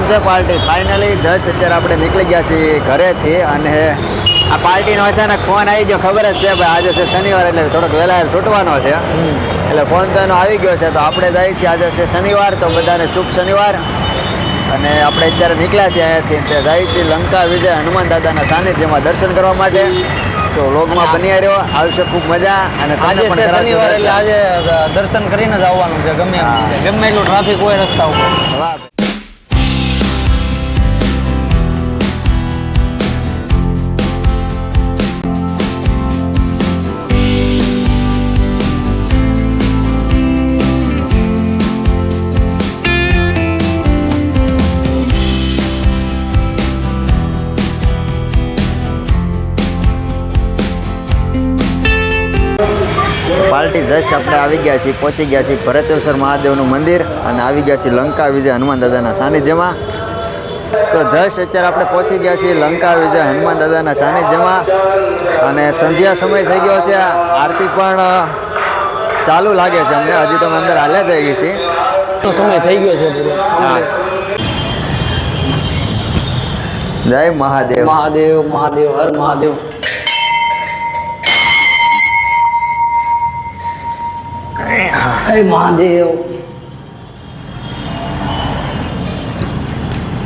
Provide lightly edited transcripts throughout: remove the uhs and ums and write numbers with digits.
છે party finally just અત્યારે આપણે નીકળી ગયા છીએ ઘરેથી અને આ પાર્ટીનો અચાનક ફોન આવી ગયો ખબર જ છે ભાઈ આજે છે શનિવાર એટલે થોડોક વહેલા છૂટવાનો છે એટલે ફોન તો એનો આવી ગયો છે તો આપણે જઈએ છીએ આજે છે શનિવાર તો બધાને શુભ શનિવાર અને આપણે અત્યારે નીકળ્યા છીએ અહીંયાથી જઈએ છીએ લંકા વિજય હનુમાન દાદાના સાનિધ્યમાં દર્શન કરવા માટે તો વ્લોગમાં બન્યા રહ્યો આવશે ખૂબ મજા અને આજે છે શનિવાર એટલે આજે દર્શન કરીને જ આવવાનું છે ગમે એટલું ટ્રાફિક હોય રસ્તા ઉપર વાહ પાર્ટી જસ્ટ આપણે આવી ગયા છીએ પહોંચી ગયા છીએ ભરતેશ્વર મહાદેવનું મંદિર અને આવી ગયા છીએ લંકા વિજય હનુમાન દાદાના સાનિધ્યમાં તો જસ્ટ અત્યારે આપણે પહોંચી ગયા છીએ લંકા વિજય હનુમાન દાદાના સાનિધ્યમાં અને સંધ્યા સમય થઈ ગયો છે આરતી પણ ચાલુ લાગે છે અમને હજી તો અંદર હાલ્યા જઈ ગઈ છીએ તો સમય થઈ ગયો છે પૂરો હા જય મહાદેવ મહાદેવ મહાદેવ હર મહાદેવ હે મહાદેવ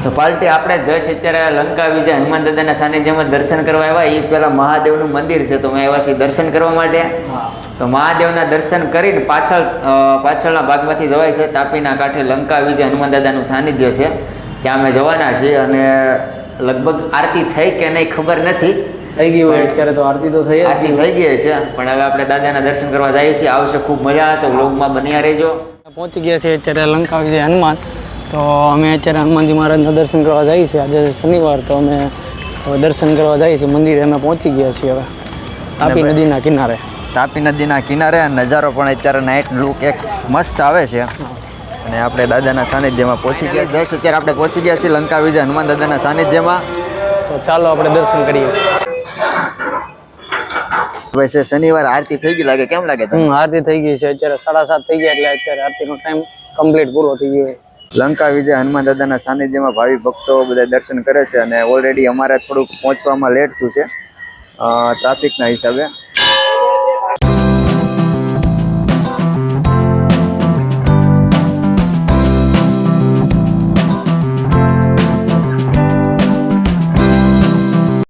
તો પાર્ટી આપણે જસ્ટ અત્યારે લંકા વિજય હનુમાન દાદાના સાનિધ્યમાં દર્શન કરવા આવ્યા એ પહેલાં મહાદેવનું મંદિર છે તો અમે આવ્યા છીએ દર્શન કરવા માટે તો મહાદેવના દર્શન કરીને પાછળના ભાગમાંથી જવાય છે તાપીના કાંઠે લંકા વિજય હનુમાન દાદાનું સાનિધ્ય છે ત્યાં અમે જવાના છીએ અને લગભગ આરતી થઈ કે નહીં ખબર નથી થઈ ગઈ હોય અત્યારે તો આરતી તો થઈ આરતી થઈ ગઈ છે પણ હવે આપણે દાદાના દર્શન કરવા જઈએ છીએ આવશે ખૂબ મજા તો વ્લોગમાં બન્યા રહેજો પહોંચી ગયા છે અત્યારે લંકા વિજય હનુમાન તો અમે અત્યારે હનુમાનજી મહારાજના દર્શન કરવા જઈએ છીએ આજે શનિવાર તો અમે હવે દર્શન કરવા જઈએ છીએ મંદિરે અમે પહોંચી ગયા છીએ હવે તાપી નદીના કિનારે તાપી નદીના કિનારે નજારો પણ અત્યારે નાઇટ લુક એક મસ્ત આવે છે અને આપણે દાદાના સાનિધ્યમાં પહોંચી ગયા જસ્ટ અત્યારે આપણે પહોંચી ગયા છીએ લંકા વિજય હનુમાન દાદાના સાનિધ્યમાં તો ચાલો આપણે દર્શન કરીએ ભાઈ છે શનિવાર આરતી થઈ ગઈ લાગે કેમ લાગે તમને? આરતી થઈ ગઈ છે અત્યારે 7:30 થઈ ગયા એટલે અત્યારે આરતીનો ટાઈમ કમ્પ્લીટ પૂરો થઈ ગયો લંકા વિજય હનુમાન દાદાના સાનિધ્યમાં ભાવિ ભક્તો બધા દર્શન કરે છે અને ઓલરેડી અમારે થોડુંક પહોંચવામાં લેટ થયું છે ટ્રાફિકના હિસાબે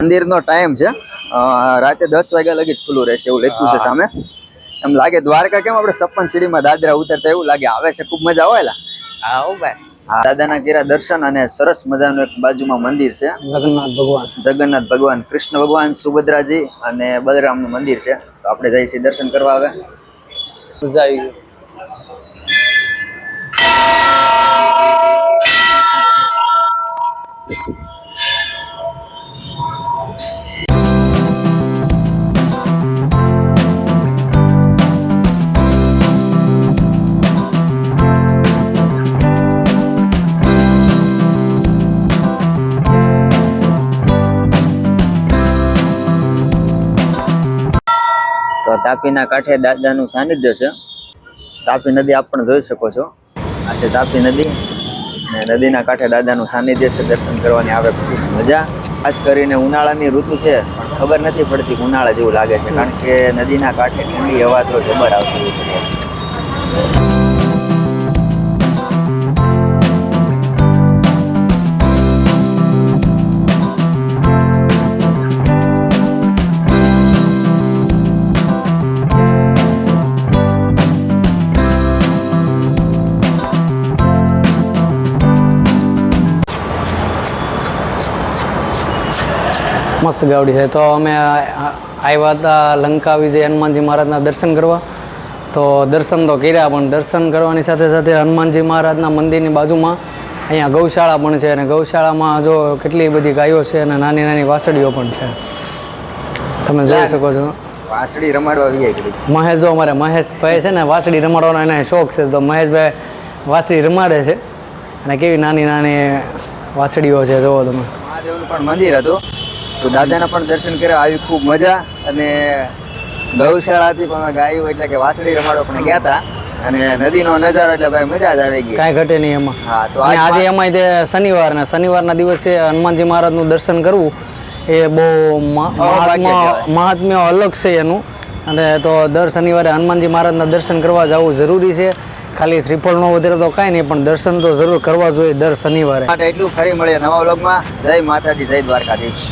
મંદિરનો ટાઈમ છે રાતે 10 વાગ્યા લગી જ ખુલ્લું રહેશે એવું લખ્યું છે સામે એમ લાગે દ્વારકા કેમ આપણે 56 સીડીમાં દાદરા ઉતરતા એવું લાગે આવે છે ખૂબ મજા આવે હા દાદાના ઘેરા દર્શન અને સરસ મજાનું એક બાજુમાં મંદિર છે જગન્નાથ ભગવાન કૃષ્ણ ભગવાન સુભદ્રાજી અને બલરામનું મંદિર છે તો આપણે જઈએ છીએ દર્શન કરવા આવે મજા આવી ગઈ તો તાપીના કાંઠે દાદાનું સાનિધ્ય છે તાપી નદી આપ પણ જોઈ શકો છો આ છે તાપી નદી અને નદીના કાંઠે દાદાનું સાનિધ્ય છે દર્શન કરવાની આવે ખૂબ મજા ખાસ કરીને ઉનાળાની ઋતુ છે પણ ખબર નથી પડતી ઉનાળા જેવું લાગે છે કારણ કે નદીના કાંઠે ઠંડી હવા તો જબર આવતી હોય છે મસ્ત ગાવડી છે તો અમે આવ્યા હતા લંકા વિજય હનુમાનજી મહારાજના દર્શન કરવા તો દર્શન તો કર્યા પણ દર્શન કરવાની સાથે સાથે હનુમાનજી મહારાજના મંદિરની બાજુમાં અહીંયા ગૌશાળા પણ છે અને ગૌશાળામાં જો કેટલી બધી ગાયો છે અને નાની નાની વાસળીઓ પણ છે તમે જોઈ શકો છો વાસળી રમાડવા આવી જાય મહેશ જો અમારે મહેશભાઈ છે ને વાસળી રમાડવાનો એને શોખ છે તો મહેશભાઈ વાસળી રમાડે છે અને કેવી નાની નાની વાસળીઓ છે જોવો તમે મહાદેવનું પણ મંદિર હતું તો દાદાના પણ દર્શન કર્યા આવી ખૂબ મજા અને ગૌશાળાથી પણ ગાયું એટલે કે વાસળી રમાડવા પણ ગયા હતા અને નદીનો નજારો એટલે ભાઈ મજા જ આવી ગઈ. કાંઈ ઘટે નહીં એમાં. હા તો અને આજે એમાંય તે શનિવારના દિવસે હનુમાનજી મહારાજનું દર્શન કરવું એ બહુ મહાત્મ્ય અલગ છે એનું. અને તો દર શનિવારે હનુમાનજી મહારાજના દર્શન કરવા જવું જરૂરી છે. ખાલી શ્રીફળ નો વધારે તો કાંઈ નહીં, પણ દર્શન તો જરૂર કરવા જોઈએ દર શનિવારે. માટે એટલું ફરી મળીએ નવા વ્લોગમાં. જય માતાજી, જય દ્વારકાધીશ.